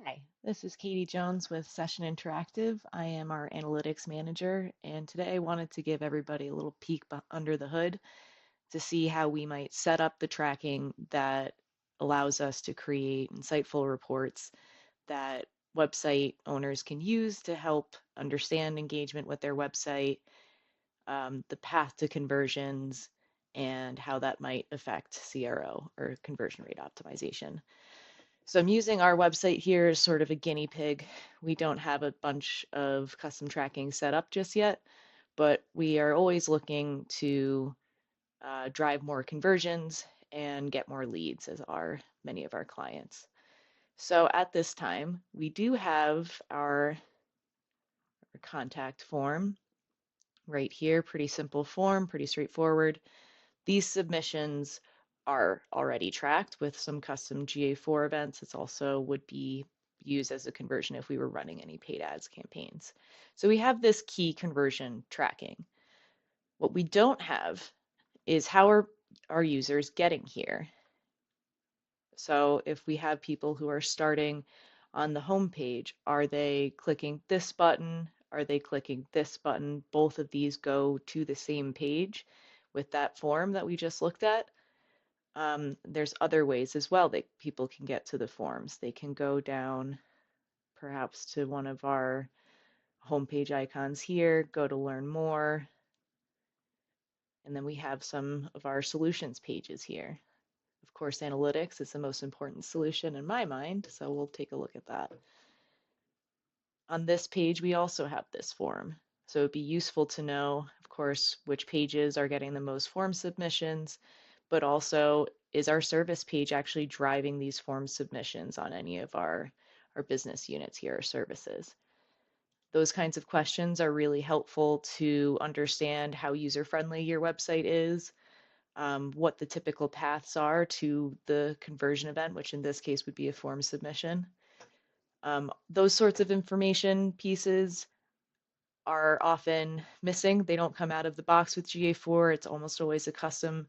Hi, this is Katie Jones with Session Interactive. I am our analytics manager, and today I wanted to give everybody a little peek under the hood to see how we might set up the tracking that allows us to create insightful reports that website owners can use to help understand engagement with their website, the path to conversions, and how that might affect CRO or conversion rate optimization. So I'm using our website here as sort of a guinea pig. We don't have a bunch of custom tracking set up just yet, but we are always looking to drive more conversions and get more leads, as are many of our clients. So at this time, we do have our contact form right here. Pretty simple form, pretty straightforward. These submissions are already tracked with some custom GA4 events. It's also would be used as a conversion if we were running any paid ads campaigns. So we have this key conversion tracking. What we don't have is how are our users getting here? So if we have people who are starting on the home page, are they clicking this button? Are they clicking this button? Both of these go to the same page with that form that we just looked at. There's other ways as well that people can get to the forms. They can go down perhaps to one of our homepage icons here, go to learn more, and then we have some of our solutions pages here. Of course, analytics is the most important solution in my mind, so we'll take a look at that. On this page, we also have this form. So it'd be useful to know, of course, which pages are getting the most form submissions, but also is our service page actually driving these form submissions on any of our business units here or services? Those kinds of questions are really helpful to understand how user-friendly your website is, what the typical paths are to the conversion event, which in this case would be a form submission. Those sorts of information pieces are often missing. They don't come out of the box with GA4. It's almost always a custom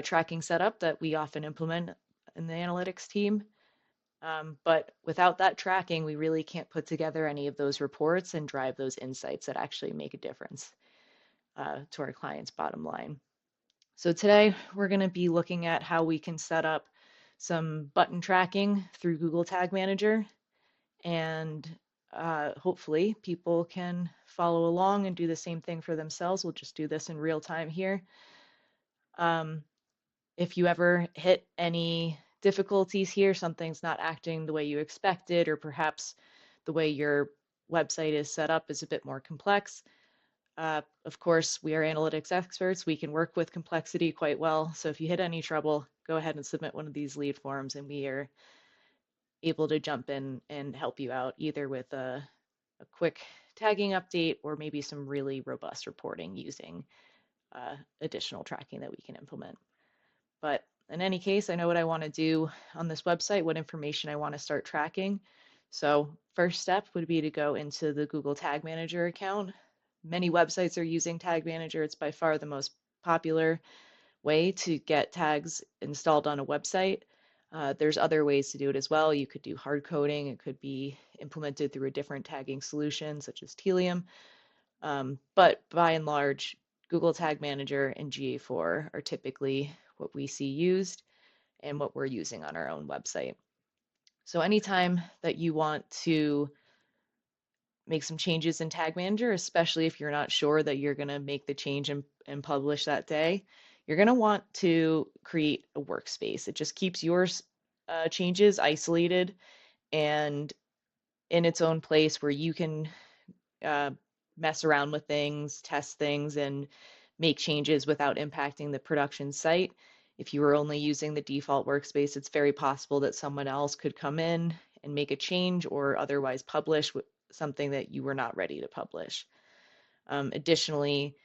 tracking setup that we often implement in the analytics team. But without that tracking, we really can't put together any of those reports and drive those insights that actually make a difference to our clients' bottom line. So today we're going to be looking at how we can set up some button tracking through Google Tag Manager, and hopefully people can follow along and do the same thing for themselves. We'll just do this in real time here. If you ever hit any difficulties here, something's not acting the way you expected, or perhaps the way your website is set up is a bit more complex. Of course, we are analytics experts. We can work with complexity quite well. So if you hit any trouble, go ahead and submit one of these lead forms, and we are able to jump in and help you out either with a quick tagging update or maybe some really robust reporting using additional tracking that we can implement. But in any case, I know what I want to do on this website, what information I want to start tracking. So first step would be to go into the Google Tag Manager account. Many websites are using Tag Manager. It's by far the most popular way to get tags installed on a website. There's other ways to do it as well. You could do hard coding. It could be implemented through a different tagging solution, such as Telium. But by and large, Google Tag Manager and GA4 are typically what we see used and what we're using on our own website. So anytime that you want to make some changes in Tag Manager, especially if you're not sure that you're going to make the change and publish that day, you're going to want to create a workspace. It just keeps your changes isolated and in its own place where you can uh, mess around with things, test things, and make changes without impacting the production site. If you were only using the default workspace, it's very possible that someone else could come in and make a change or otherwise publish something that you were not ready to publish. Additionally,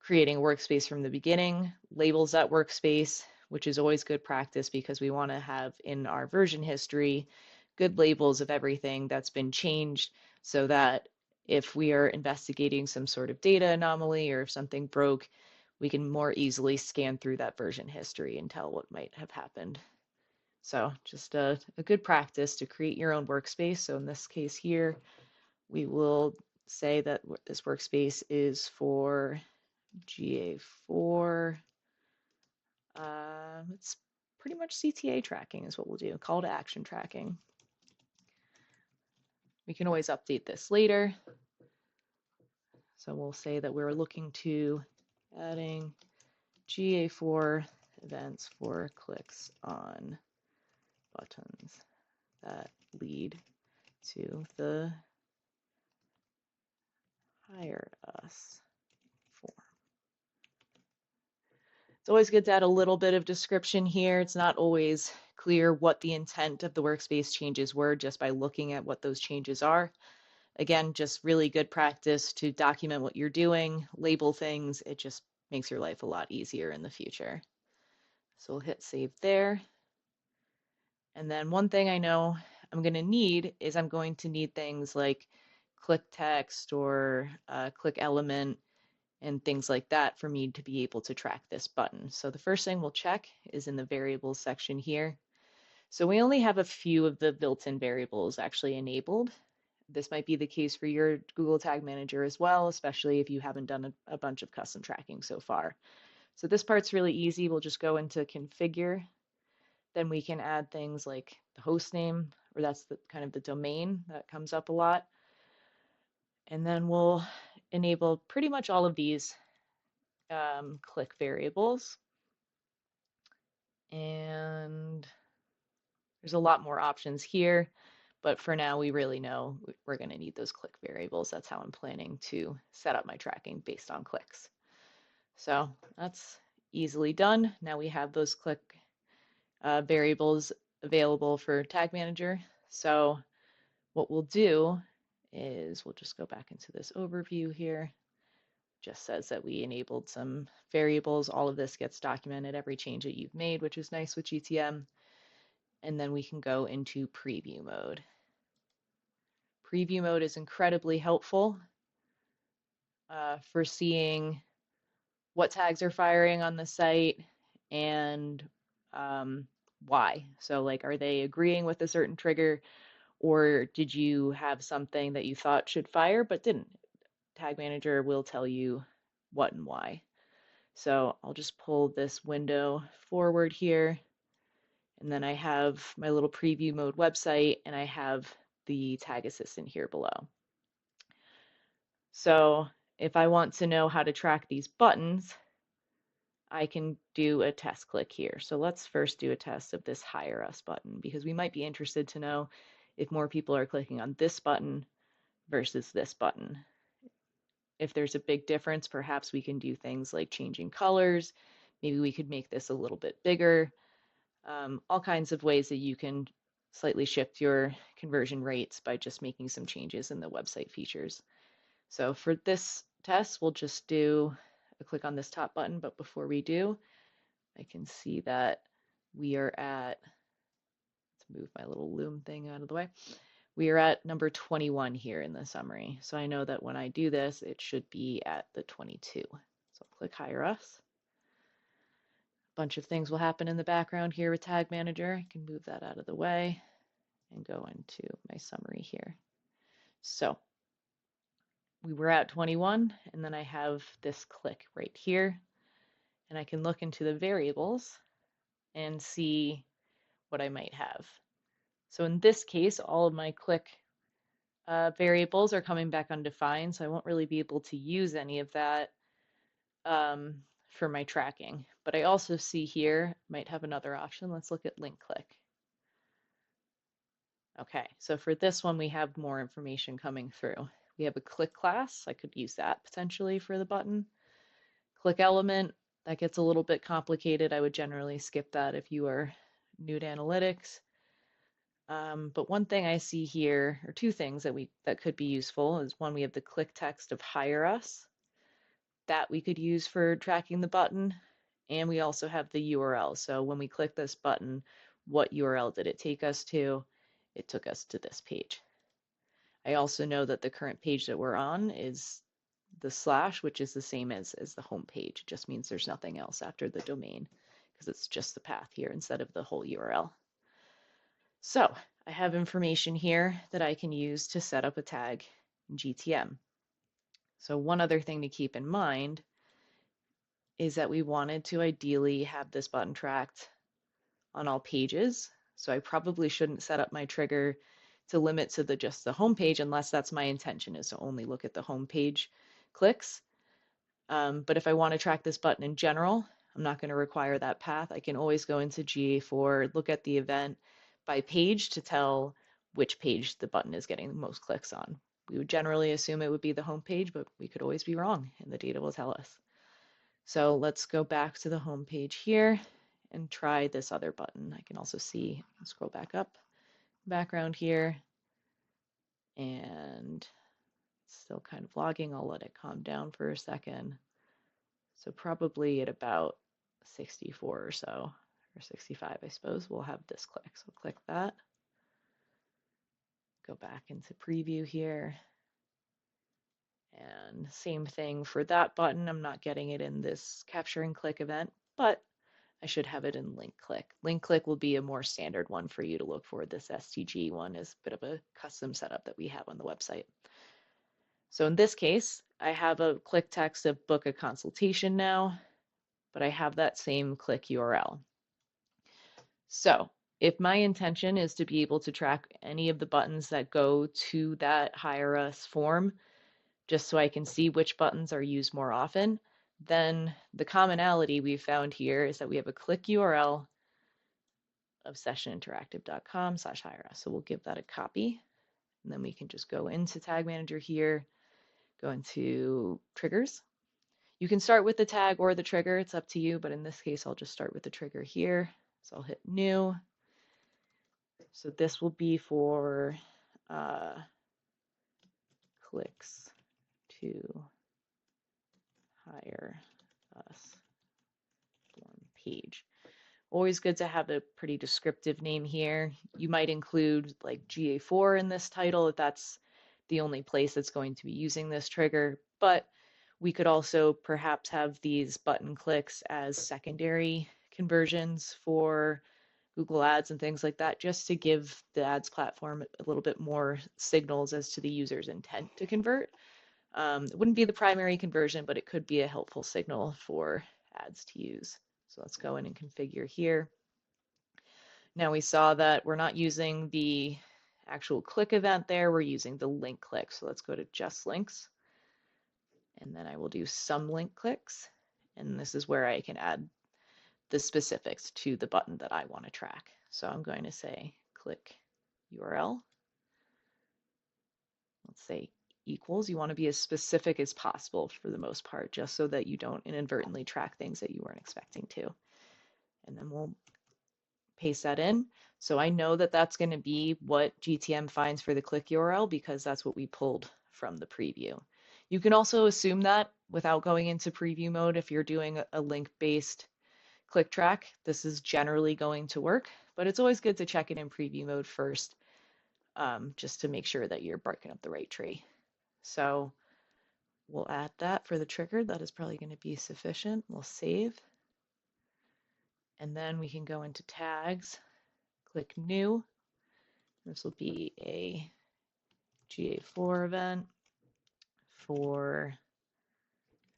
creating a workspace from the beginning labels that workspace, which is always good practice because we want to have in our version history good labels of everything that's been changed so that if we are investigating some sort of data anomaly or if something broke, we can more easily scan through that version history and tell what might have happened. So just a good practice to create your own workspace. So in this case here, we will say that this workspace is for GA4. It's pretty much CTA tracking is what we'll do, call to action tracking. We can always update this later. So we'll say that we're looking to adding GA4 events for clicks on buttons that lead to the hire us form. It's always good to add a little bit of description here. It's not always clear what the intent of the workspace changes were just by looking at what those changes are. Again, just really good practice to document what you're doing, label things. It just makes your life a lot easier in the future. So we'll hit save there. And then one thing I know I'm going to need is I'm going to need things like click text or click element and things like that for me to be able to track this button. So the first thing we'll check is in the variables section here. So we only have a few of the built-in variables actually enabled. This might be the case for your Google Tag Manager as well, especially if you haven't done a bunch of custom tracking so far. So this part's really easy. We'll just go into configure. Then we can add things like the host name, or that's the kind of the domain that comes up a lot. And then we'll enable pretty much all of these click variables. And there's a lot more options here, but for now we really know we're going to need those click variables. That's how I'm planning to set up my tracking based on clicks. So that's easily done. Now we have those click variables available for Tag Manager. So what we'll do is we'll just go back into this overview here. Just says that we enabled some variables. All of this gets documented, every change that you've made, which is nice with GTM. And then we can go into preview mode. Preview mode is incredibly helpful for seeing what tags are firing on the site and why. So like, are they agreeing with a certain trigger, or did you have something that you thought should fire but didn't? Tag Manager will tell you what and why. So I'll just pull this window forward here, and then I have my little preview mode website, and I have the tag assistant here below. So if I want to know how to track these buttons, I can do a test click here. So let's first do a test of this Hire Us button, because we might be interested to know if more people are clicking on this button versus this button. If there's a big difference, perhaps we can do things like changing colors. Maybe we could make this a little bit bigger. All kinds of ways that you can slightly shift your conversion rates by just making some changes in the website features. So for this test, we'll just do a click on this top button, but before we do, I can see that we are at, let's move my little loom thing out of the way. We are at number 21 here in the summary. So I know that when I do this, it should be at the 22. So I'll click Hire Us. A bunch of things will happen in the background here with Tag Manager. I can move that out of the way and go into my summary here. So we were at 21, and then I have this click right here, and I can look into the variables and see what I might have. So in this case, all of my click variables are coming back undefined, so I won't really be able to use any of that for my tracking. But I also see here, might have another option. Let's look at link click. Okay, so for this one, we have more information coming through. We have a click class. I could use that potentially for the button. Click element, that gets a little bit complicated. I would generally skip that if you are new to analytics. But one thing I see here, or two things that could be useful, is one, we have the click text of Hire Us. That we could use for tracking the button. And we also have the URL. So when we click this button, what URL did it take us to? It took us to this page. I also know that the current page that we're on is the slash, which is the same as the home page. It just means there's nothing else after the domain, because it's just the path here instead of the whole URL. So I have information here that I can use to set up a tag in GTM. So one other thing to keep in mind is that we wanted to ideally have this button tracked on all pages. So I probably shouldn't set up my trigger to limit to just the home page unless that's my intention, is to only look at the home page clicks. But if I want to track this button in general, I'm not going to require that path. I can always go into GA4, look at the event by page to tell which page the button is getting the most clicks on. We would generally assume it would be the home page, but we could always be wrong, and the data will tell us. So let's go back to the home page here and try this other button. I can also see, scroll back up, background here, and it's still kind of logging. I'll let it calm down for a second. So probably at about 64 or so, or 65, I suppose, we'll have this click. So click that, go back into preview here, and same thing for that button. I'm not getting it in this capture and click event, but I should have it in link click. Link click will be a more standard one for you to look for. This STG one is a bit of a custom setup that we have on the website. So in this case, I have a click text of book a consultation now, but I have that same click URL. So if my intention is to be able to track any of the buttons that go to that hire us form, just so I can see which buttons are used more often, then the commonality we've found here is that we have a click URL of sessioninteractive.com/hire us. So we'll give that a copy, and then we can just go into Tag Manager here, go into triggers. You can start with the tag or the trigger, it's up to you, but in this case, I'll just start with the trigger here. So I'll hit new. So this will be for clicks to hire us form page. Always good to have a pretty descriptive name here. You might include like GA4 in this title if that's the only place that's going to be using this trigger, but we could also perhaps have these button clicks as secondary conversions for Google Ads and things like that, just to give the ads platform a little bit more signals as to the user's intent to convert. It wouldn't be the primary conversion, but it could be a helpful signal for ads to use. So let's go in and configure here. Now we saw that we're not using the actual click event there, we're using the link click. So let's go to just links, and then I will do some link clicks. And this is where I can add the specifics to the button that I want to track. So I'm going to say click URL. Let's say equals. You want to be as specific as possible for the most part, just so that you don't inadvertently track things that you weren't expecting to. And then we'll paste that in. So I know that that's going to be what GTM finds for the click URL because that's what we pulled from the preview. You can also assume that without going into preview mode. If you're doing a link-based click track, this is generally going to work, but it's always good to check it in preview mode first, just to make sure that you're barking up the right tree. So we'll add that for the trigger. That is probably going to be sufficient. We'll save. And then we can go into tags, click new. This will be a GA4 event for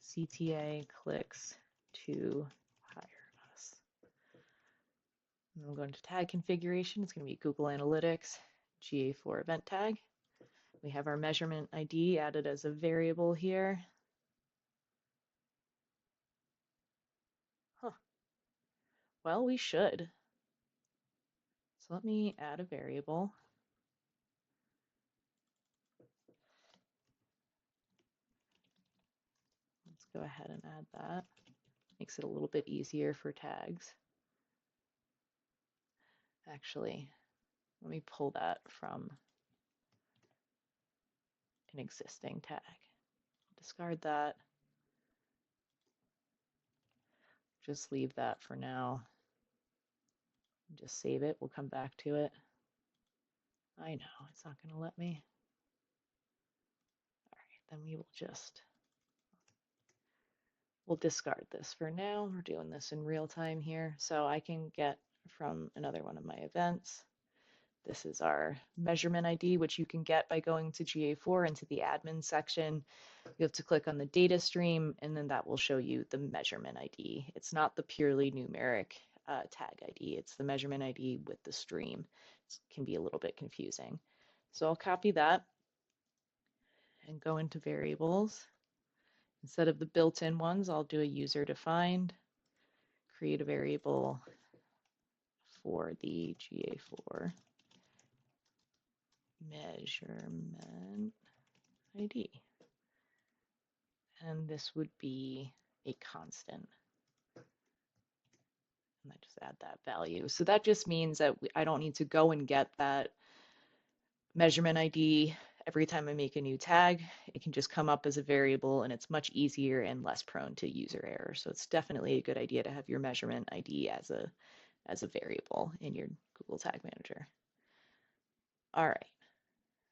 CTA clicks to hire us. And we'll go into tag configuration. It's going to be Google Analytics GA4 event tag. We have our measurement ID added as a variable here. Huh. Well, we should. So let me add a variable. Let's go ahead and add that. Makes it a little bit easier for tags. Actually, let me pull that from an existing tag. Discard that. Just leave that for now. Just save it. We'll come back to it. I know, it's not going to let me. All right, then we'll discard this for now. We're doing this in real time here. So I can get from another one of my events This is our measurement ID, which you can get by going to GA4 into the admin section. You have to click on the data stream, and then that will show you the measurement ID. It's not the purely numeric tag ID. It's the measurement ID with the stream. It can be a little bit confusing. So I'll copy that and go into variables. Instead of the built-in ones, I'll do a user-defined, create a variable for the GA4 measurement ID. And this would be a constant. And I just add that value. So that just means that I don't need to go and get that measurement ID every time I make a new tag. It can just come up as a variable, and it's much easier and less prone to user error. So it's definitely a good idea to have your measurement ID as a variable in your Google Tag Manager. All right,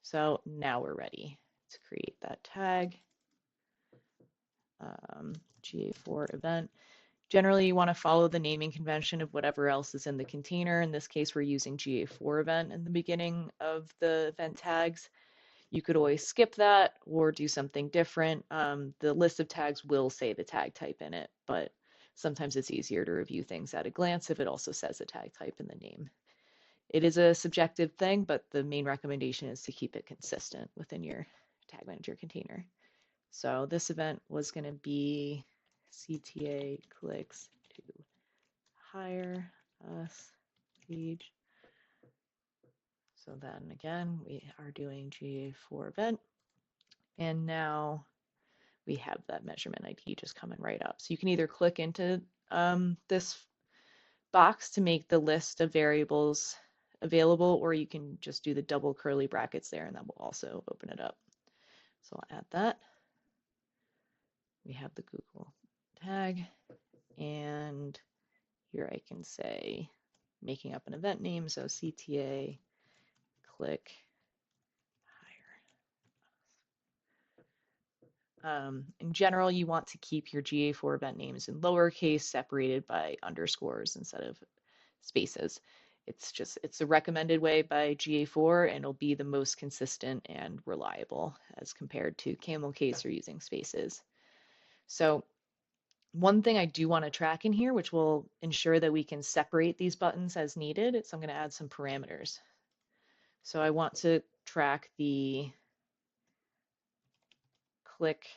so now we're ready to create that tag. GA4 event. Generally, you want to follow the naming convention of whatever else is in the container. In this case, we're using GA4 event in the beginning of the event tags. You could always skip that or do something different. The list of tags will say the tag type in it, but sometimes it's easier to review things at a glance if it also says the tag type in the name. It is a subjective thing, but the main recommendation is to keep it consistent within your tag manager container. So this event was going to be CTA clicks to hire us page. So then again, we are doing GA4 event. And now we have that measurement ID just coming right up. So you can either click into this box to make the list of variables available, or you can just do the double curly brackets there, and that will also open it up. So I'll add that. We have the Google tag, and here I can say, making up an event name, so CTA click hire. In general, you want to keep your GA4 event names in lowercase, separated by underscores instead of spaces. It's a recommended way by GA4, and it'll be the most consistent and reliable as compared to camel case or using spaces. So one thing I do want to track in here, which will ensure that we can separate these buttons as needed, is I'm going to add some parameters. So I want to track the click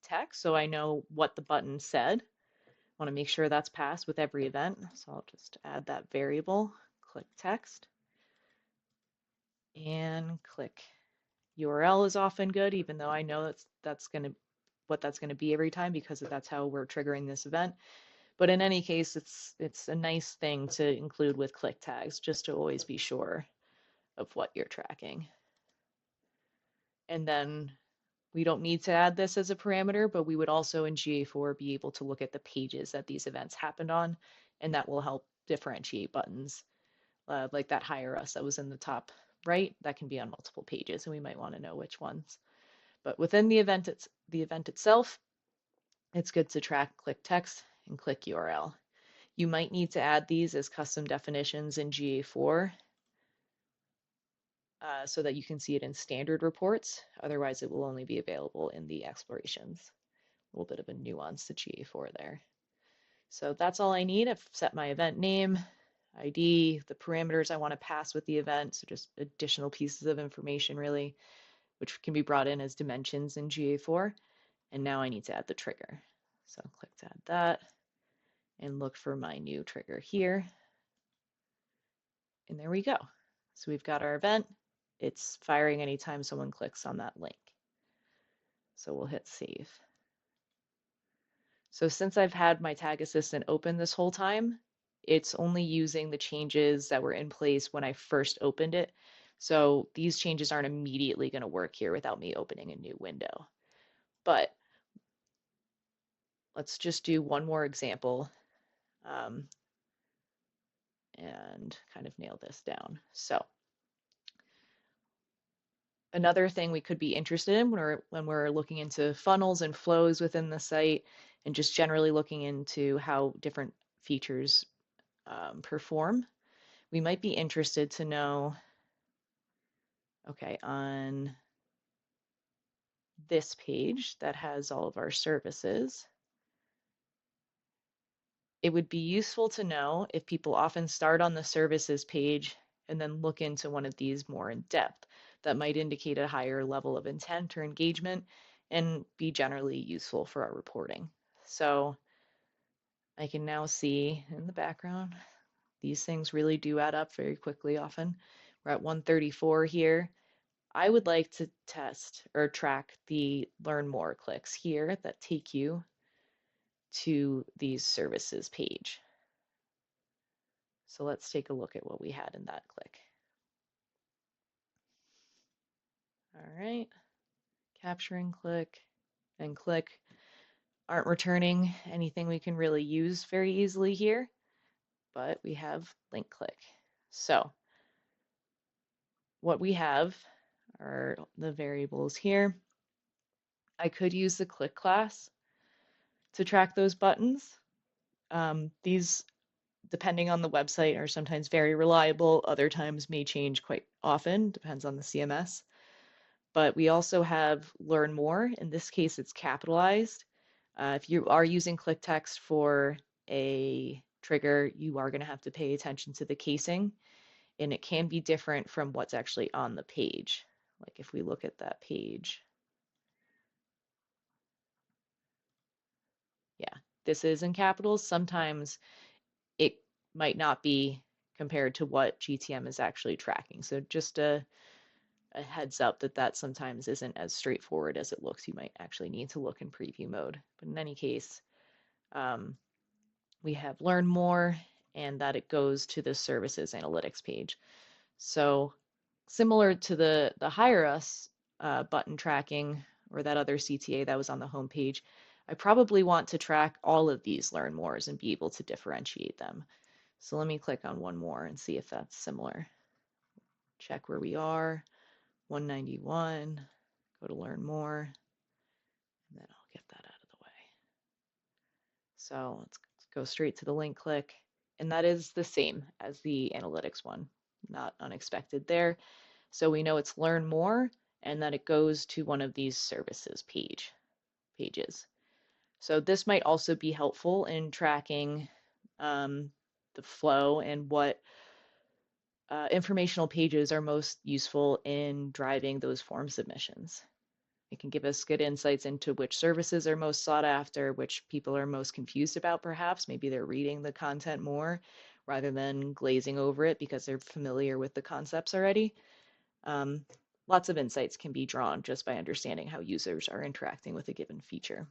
text so I know what the button said. I want to make sure that's passed with every event. So I'll just add that variable, click text, and click URL is often good, even though I know that's going to what that's going to be every time because that's how we're triggering this event. But in any case, it's a nice thing to include with click tags just to always be sure of what you're tracking. And then we don't need to add this as a parameter, but we would also in GA4 be able to look at the pages that these events happened on, and that will help differentiate buttons. Like that hire us that was in the top right, that can be on multiple pages, and we might want to know which ones. But within the event itself, it's good to track click text and click URL. You might need to add these as custom definitions in GA4 so that you can see it in standard reports. Otherwise, it will only be available in the explorations. A little bit of a nuance to GA4 there. So that's all I need. I've set my event name, ID, the parameters I want to pass with the event, so just additional pieces of information really, which can be brought in as dimensions in GA4. And now I need to add the trigger. So click to add that and look for my new trigger here. And there we go. So we've got our event. It's firing anytime someone clicks on that link. So we'll hit save. So since I've had my tag assistant open this whole time, it's only using the changes that were in place when I first opened it. So these changes aren't immediately going to work here without me opening a new window. But let's just do one more example and kind of nail this down. So another thing we could be interested in when we're looking into funnels and flows within the site and just generally looking into how different features perform, we might be interested to know Okay, on this page that has all of our services, it would be useful to know if people often start on the services page and then look into one of these more in depth. That might indicate a higher level of intent or engagement and be generally useful for our reporting. So I can now see in the background, these things really do add up very quickly often. We're at 134 here. I would like to test or track the learn more clicks here that take you to these services page. So let's take a look at what we had in that click. All right, capturing click and click aren't returning anything we can really use very easily here, but we have link click. So what we have are the variables here. I could use the click class to track those buttons. These, depending on the website, are sometimes very reliable, other times may change quite often, depends on the CMS. But we also have learn more. In this case, it's capitalized. If you are using click text for a trigger, you are going to have to pay attention to the casing, and it can be different from what's actually on the page. Like if we look at that page, yeah, this is in capitals. Sometimes it might not be compared to what GTM is actually tracking. So just a heads up that that sometimes isn't as straightforward as it looks. You might actually need to look in preview mode. But in any case, we have learn more and that it goes to the services analytics page. So similar to the hire us button tracking or that other CTA that was on the home page, I probably want to track all of these learn mores and be able to differentiate them. So let me click on one more and see if that's similar. Check where we are, 191, go to learn more, and then I'll get that out of the way. So let's go straight to the link click, and that is the same as the analytics one, not unexpected there. So we know it's learn more and that it goes to one of these services pages. So this might also be helpful in tracking the flow and what informational pages are most useful in driving those form submissions. It can give us good insights into which services are most sought after, which people are most confused about, perhaps. Maybe they're reading the content more rather than glazing over it because they're familiar with the concepts already. Lots of insights can be drawn just by understanding how users are interacting with a given feature.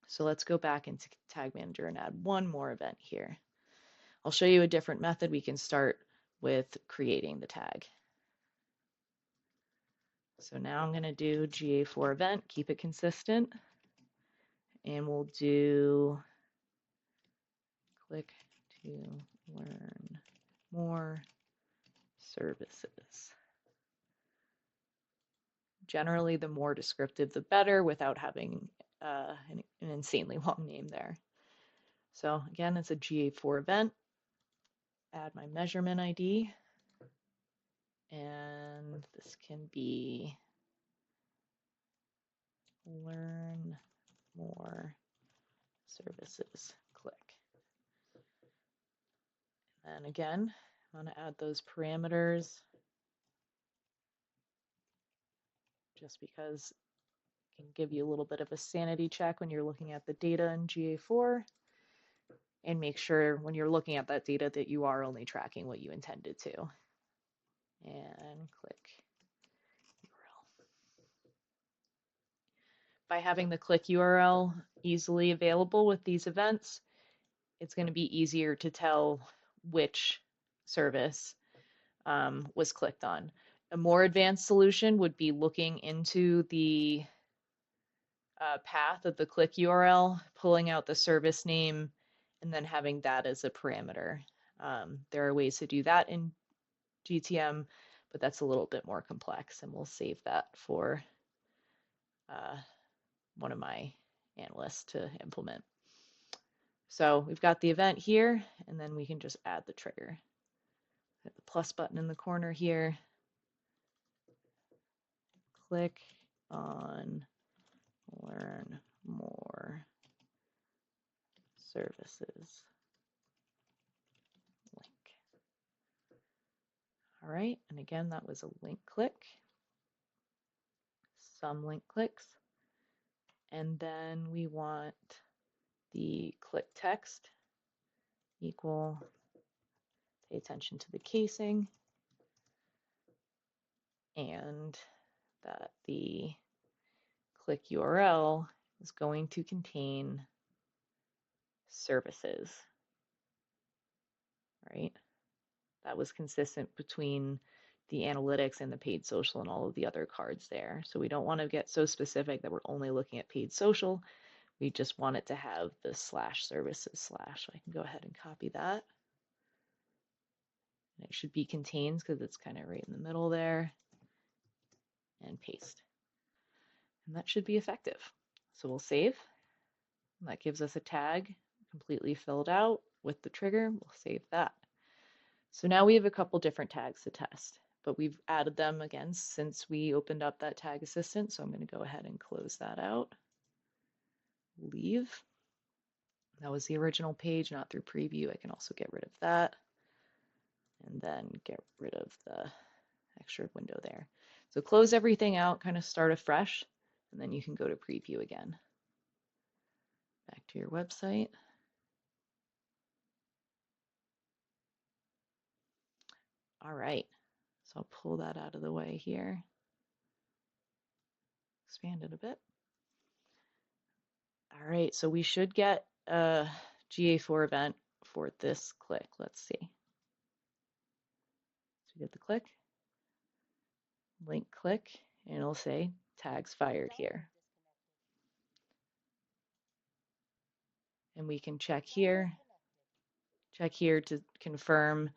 So let's go back into Tag Manager and add one more event here. I'll show you a different method. We can start with creating the tag. So now I'm going to do GA4 event, keep it consistent, and we'll do click to learn more services. Generally, the more descriptive, the better without having an insanely long name there. So again, it's a GA4 event. Add my measurement ID. And this can be learn more services, click. And again, I want to add those parameters just because it can give you a little bit of a sanity check when you're looking at the data in GA4 and make sure when you're looking at that data that you are only tracking what you intended to. And click URL. By having the click URL easily available with these events, it's going to be easier to tell which service was clicked on. A more advanced solution would be looking into the path of the click URL, pulling out the service name, and then having that as a parameter. There are ways to do that in GTM, but that's a little bit more complex, and we'll save that for one of my analysts to implement. So we've got the event here, and then we can just add the trigger. Hit the plus button in the corner here, click on learn more services link. All right, and again, that was a link click, some link clicks, and then we want the click text equal, pay attention to the casing, and that the click URL is going to contain services, right? That was consistent between the analytics and the paid social and all of the other cards there. So we don't want to get so specific that we're only looking at paid social. We just want it to have the slash services slash. I can go ahead and copy that. And it should be contains because it's kind of right in the middle there. And paste. And that should be effective. So we'll save. And that gives us a tag completely filled out with the trigger. We'll save that. So now we have a couple different tags to test, but we've added them again since we opened up that tag assistant. So I'm going to go ahead and close that out. Leave. That was the original page, not through preview. I can also get rid of that and then get rid of the extra window there. So close everything out, kind of start afresh, and then you can go to preview again. Back to your website. All right, so I'll pull that out of the way here. Expand it a bit. All right, so we should get a GA4 event for this click. Let's see. So we get the click, link click, and it'll say tags fired here. And we can check here to confirm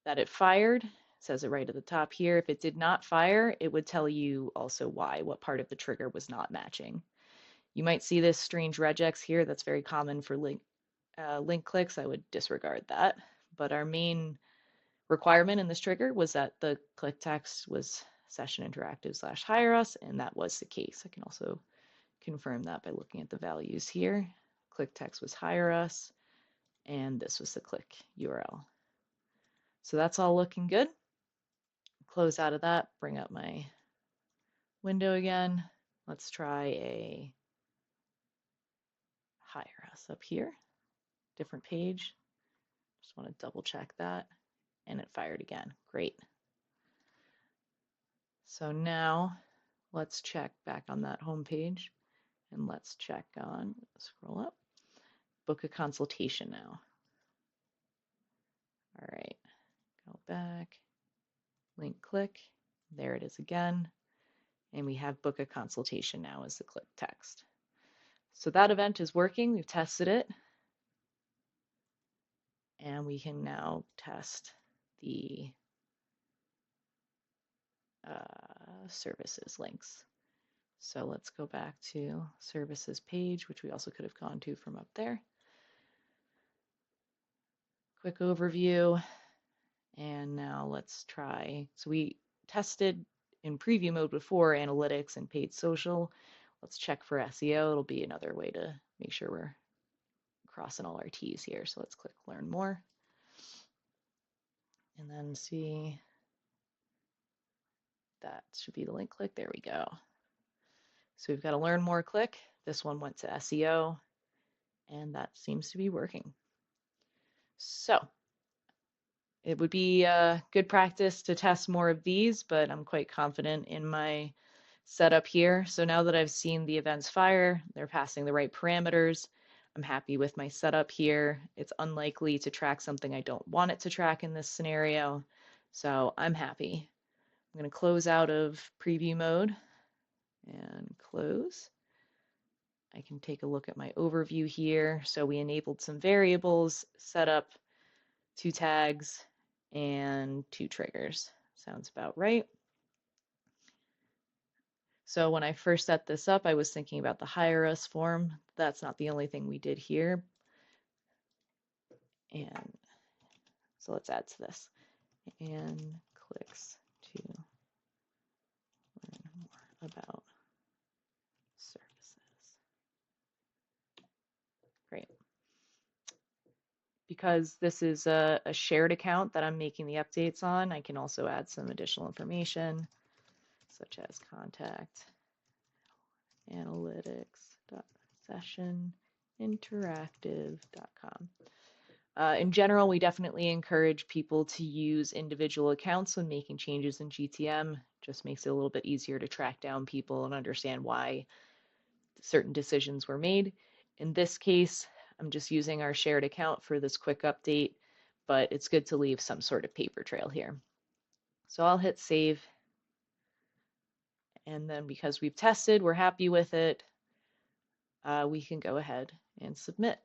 that it fired. It says it right at the top here. If it did not fire, it would tell you also why, what part of the trigger was not matching. You might see this strange regex here. That's very common for link clicks. I would disregard that. But our main requirement in this trigger was that the click text was session interactive / hire us, and that was the case. I can also confirm that by looking at the values here. Click text was hire us, and this was the click URL. So that's all looking good. Close out of that, bring up my window again. Let's try a hire us up here, different page. Just want to double check that, and it fired again. Great. So now let's check back on that home page, and let's check on, scroll up, book a consultation now. All right, go back, link click, there it is again, and we have book a consultation now as the click text. So that event is working, we've tested it, and we can now test the services links. So let's go back to services page, which we also could have gone to from up there. Quick overview, and now let's try. So we tested in preview mode before analytics and paid social. Let's check for SEO. It'll be another way to make sure we're crossing all our T's here. So let's click learn more. And then see, that should be the link click. There we go. So we've got a learn more click. This one went to SEO, and that seems to be working. So it would be good practice to test more of these, but I'm quite confident in my setup here. So now that I've seen the events fire, they're passing the right parameters. I'm happy with my setup here. It's unlikely to track something I don't want it to track in this scenario. So I'm happy. I'm going to close out of preview mode and close. I can take a look at my overview here. So we enabled some variables, set up 2 tags and 2 triggers. Sounds about right. So when I first set this up, I was thinking about the hire us form. That's not the only thing we did here. And so let's add to this. And clicks to learn because this is a shared account that I'm making the updates on, I can also add some additional information, such as contact analytics.sessioninteractive.com. In general, we definitely encourage people to use individual accounts when making changes in GTM. Just makes it a little bit easier to track down people and understand why certain decisions were made. In this case, I'm just using our shared account for this quick update, but it's good to leave some sort of paper trail here. So I'll hit save. And then because we've tested, we're happy with it, we can go ahead and submit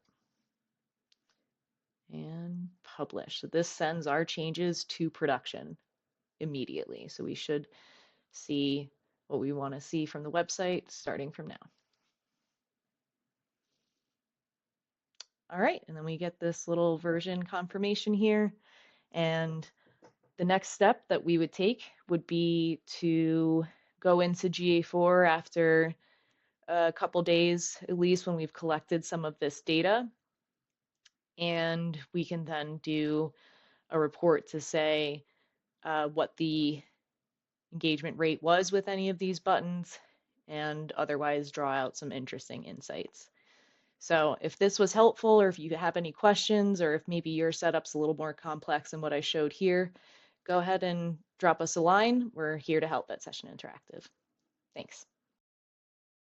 and publish. So this sends our changes to production immediately. So we should see what we want to see from the website starting from now. All right, and then we get this little version confirmation here. And the next step that we would take would be to go into GA4 after a couple days, at least when we've collected some of this data. And we can then do a report to say what the engagement rate was with any of these buttons and otherwise draw out some interesting insights. So if this was helpful, or if you have any questions, or if maybe your setup's a little more complex than what I showed here, go ahead and drop us a line. We're here to help at Session Interactive. Thanks.